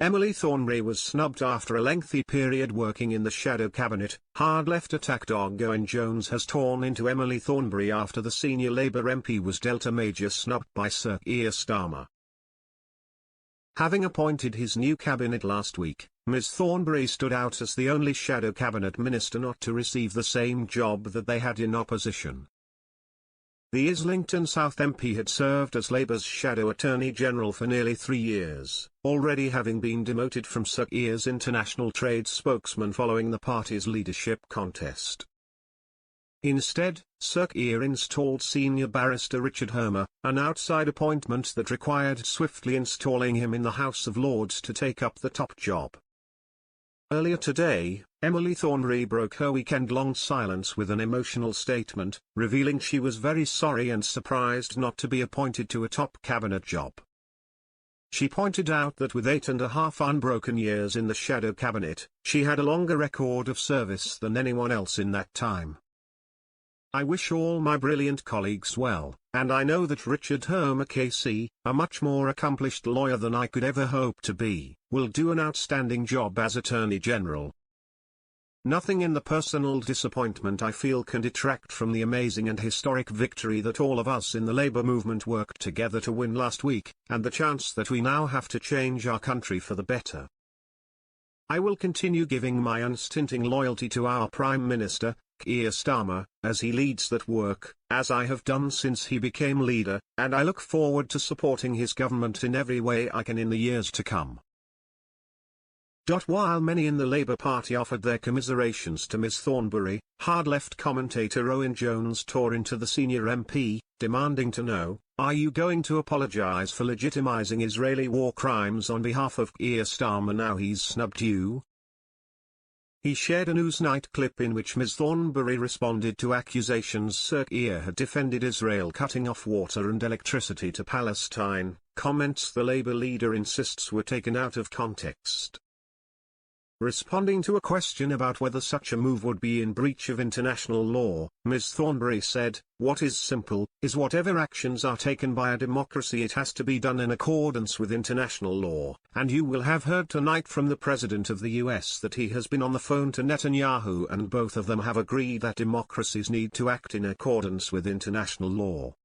Emily Thornberry was snubbed after a lengthy period working in the shadow cabinet. Hard left attack dog Owen Jones has torn into Emily Thornberry after the senior Labour MP was dealt a major snub by Sir Keir Starmer. Having appointed his new cabinet last week, Ms Thornberry stood out as the only shadow cabinet minister not to receive the same job that they had in opposition. The Islington South MP had served as Labour's shadow Attorney General for nearly 3 years, already having been demoted from Sir Keir's international trade spokesman following the party's leadership contest. Instead, Sir Keir installed senior barrister Richard Hermer, an outside appointment that required swiftly installing him in the House of Lords to take up the top job. Earlier today, Emily Thornberry broke her weekend-long silence with an emotional statement, revealing she was very sorry and surprised not to be appointed to a top cabinet job. She pointed out that with 8.5 unbroken years in the shadow cabinet, she had a longer record of service than anyone else in that time. I wish all my brilliant colleagues well, and I know that Richard Hermer KC, a much more accomplished lawyer than I could ever hope to be, will do an outstanding job as Attorney General. Nothing in the personal disappointment I feel can detract from the amazing and historic victory that all of us in the Labour movement worked together to win last week, and the chance that we now have to change our country for the better. I will continue giving my unstinting loyalty to our Prime Minister, Keir Starmer, as he leads that work, as I have done since he became leader, and I look forward to supporting his government in every way I can in the years to come. While many in the Labour Party offered their commiserations to Ms Thornberry, hard-left commentator Owen Jones tore into the senior MP, demanding to know, are you going to apologise for legitimising Israeli war crimes on behalf of Keir Starmer now he's snubbed you? He shared a Newsnight clip in which Ms Thornberry responded to accusations Sir Keir had defended Israel cutting off water and electricity to Palestine, comments the Labour leader insists were taken out of context. Responding to a question about whether such a move would be in breach of international law, Ms Thornberry said, "What is simple, is whatever actions are taken by a democracy it has to be done in accordance with international law, and you will have heard tonight from the President of the US that he has been on the phone to Netanyahu and both of them have agreed that democracies need to act in accordance with international law.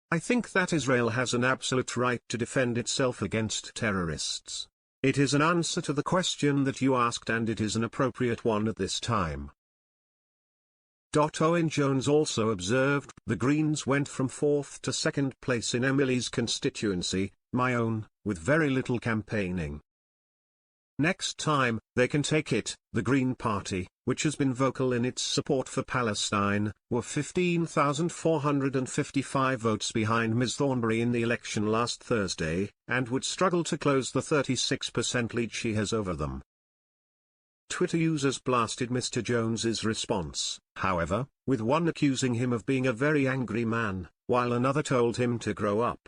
I think that Israel has an absolute right to defend itself against terrorists. It is an answer to the question that you asked and it is an appropriate one at this time." Owen Jones also observed, the Greens went from 4th to 2nd place in Emily's constituency, my own, with very little campaigning. Next time, they can take it. The Green Party, which has been vocal in its support for Palestine, were 15,455 votes behind Ms Thornberry in the election last Thursday, and would struggle to close the 36% lead she has over them. Twitter users blasted Mr Jones's response, however, with one accusing him of being a very angry man, while another told him to grow up.